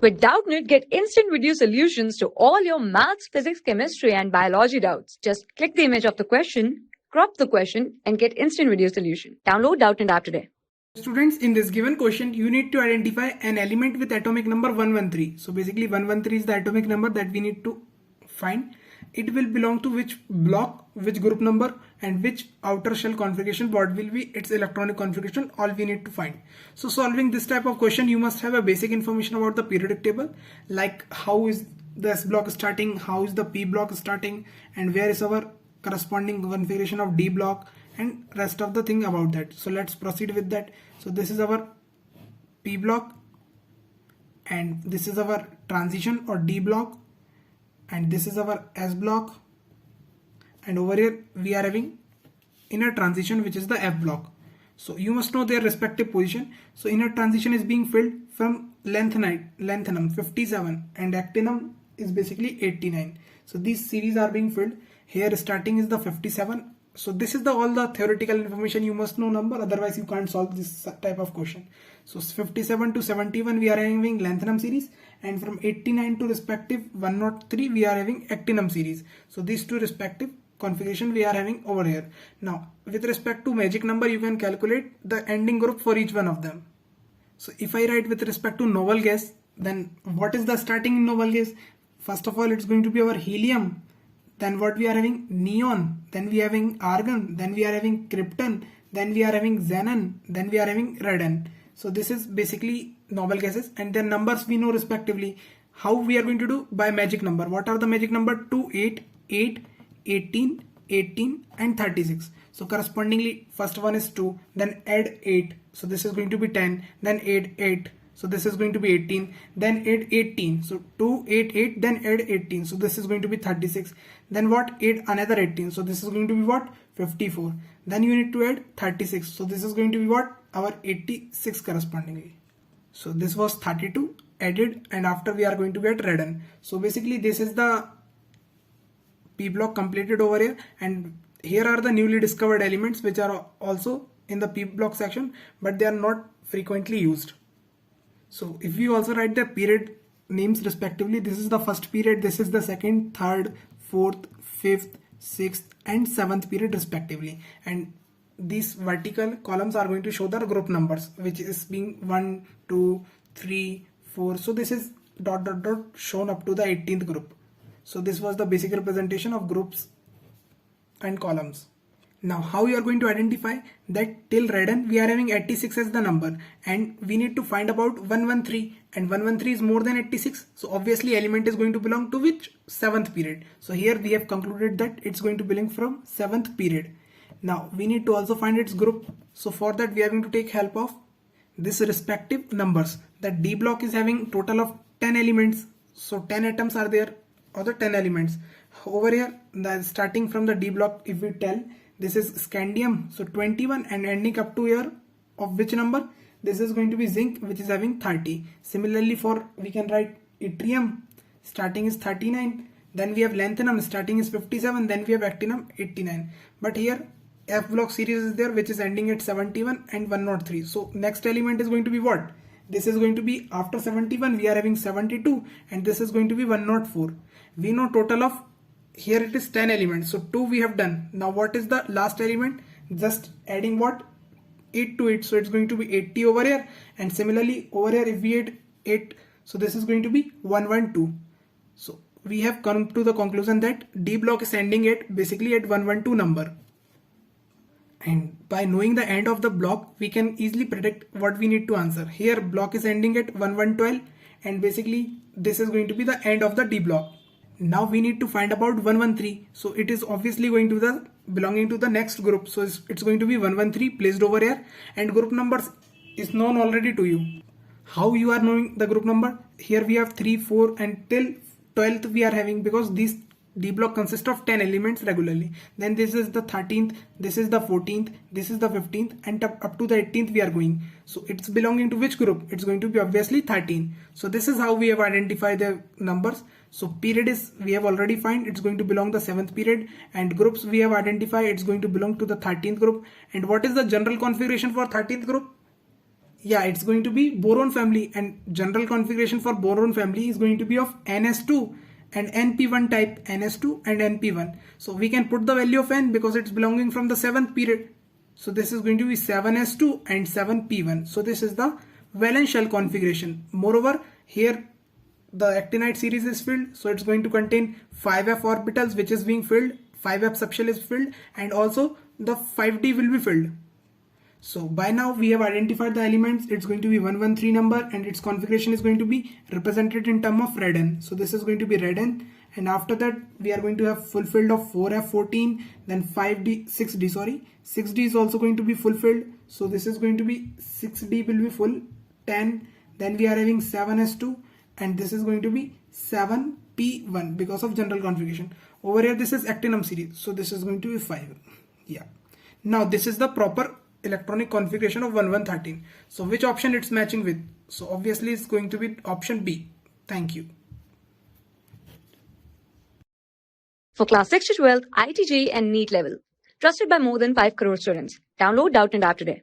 With Doubtnut, get instant video solutions to all your maths, physics, chemistry, and biology doubts. Just click the image of the question, crop the question, and get instant video solution. Download Doubtnut app today. Students, in this given question, you need to identify an element with atomic number 113. So basically 113 is the atomic number that we need to find. It will belong to which block, which group number, and which outer shell configuration, what will be its electronic configuration, all we need to find. So solving this type of question, you must have a basic information about the periodic table, like how is the S block starting, how is the P block starting, and where is our corresponding configuration of D block, and rest of the thing about that. So let's proceed with that. So this is our P block, and this is our transition or D block, and this is our S block, and over here we are having inner transition, which is the F block. So you must know their respective position. So inner transition is being filled from lanthanum 57 and actinum is basically 89. So these series are being filled. Here starting is the 57. So this is all the theoretical information. You must know number, otherwise you can't solve this type of question. So 57 to 71 we are having lanthanum series, and from 89 to respective 103 we are having actinum series. So these two respective configuration we are having over here. Now with respect to magic number, you can calculate the ending group for each one of them. So if I write with respect to noble gas, then what is the starting in noble gas? First of all, it's going to be our helium. Then what we are having? Neon. Then we are having argon. Then we are having krypton. Then we are having xenon. Then we are having radon. So this is basically noble gases, and their numbers we know respectively. How we are going to do? By magic number. What are the magic number? 2, 8, 8, 18, 18 and 36. So correspondingly, first one is 2. Then add 8. So this is going to be 10. Then add 8. So this is going to be 18, then add 18. So 2, 8, 8, then add 18. So this is going to be 36. Then what? Add another 18. So this is going to be what? 54. Then you need to add 36. So this is going to be what? Our 86 correspondingly. So this was 32 added, and after we are going to get radon. So basically this is the P block completed over here, and here are the newly discovered elements which are also in the P block section, but they are not frequently used. So if we also write the period names respectively, this is the first period, this is the second, third, fourth, fifth, sixth and seventh period respectively, and these vertical columns are going to show the group numbers, which is being 1, 2, 3, 4. So this is dot dot dot shown up to the 18th group. So this was the basic representation of groups and columns. Now how you are going to identify that till radon we are having 86 as the number, and we need to find about 113, and 113 is more than 86. So obviously element is going to belong to which? 7th period. So here we have concluded that it's going to belong from 7th period. Now we need to also find its group. So for that we are going to take help of this respective numbers. That D block is having total of 10 elements. So 10 atoms are there, or the 10 elements. Over here, starting from the D block, if we tell, this is scandium, so 21, and ending up to here of which number? This is going to be zinc, which is having 30. Similarly for, we can write yttrium, starting is 39. Then we have lanthanum, starting is 57. Then we have actinum, 89. But here F block series is there, which is ending at 71 and 103. So next element is going to be what? This is going to be after 71 we are having 72, and this is going to be 104. We know total of, here it is 10 elements, so 2 we have done. Now what is the last element? Just adding what? 8 to it, so it's going to be 80 over here, and similarly over here if we add 8, so this is going to be 112. So we have come to the conclusion that D block is ending at basically at 112 number. And by knowing the end of the block, we can easily predict what we need to answer. Here block is ending at 1112, and basically this is going to be the end of the D block. Now we need to find about 113. So it is obviously going to the belonging to the next group. So it's going to be 113 placed over here, and group numbers is known already to you. How you are knowing the group number? Here we have 3, 4 and till 12th we are having, because these D block consists of 10 elements regularly. Then this is the 13th, this is the 14th, this is the 15th, and up to the 18th we are going. So it's belonging to which group? It's going to be obviously 13. So this is how we have identified the numbers. So period is, we have already find, it's going to belong the 7th period, and groups we have identified, it's going to belong to the 13th group. And what is the general configuration for 13th group? Yeah, it's going to be boron family, and general configuration for boron family is going to be of ns2 and np1 type, ns2 and np1. So we can put the value of n because it's belonging from the 7th period. So this is going to be 7s2 and 7p1. So this is the valence shell configuration. Moreover, here the actinide series is filled, so it's going to contain 5f orbitals which is being filled, 5f subshell is filled, and also the 5d will be filled. So by now we have identified the elements. It's going to be 113 number, and its configuration is going to be represented in term of red n. So this is going to be red n, and after that we are going to have fulfilled of 4f14, then 6d is also going to be fulfilled. So this is going to be 6d will be full, 10, then we are having 7s2, and this is going to be 7p1 because of general configuration. Over here this is actinum series, so this is going to be 5. Yeah, now this is the proper electronic configuration of 1113. So which option it's matching with? So obviously it's going to be option B. Thank you. For class 6 to 12, IIT JEE and NEET level. Trusted by more than 5 crore students. Download Doubtnut App today.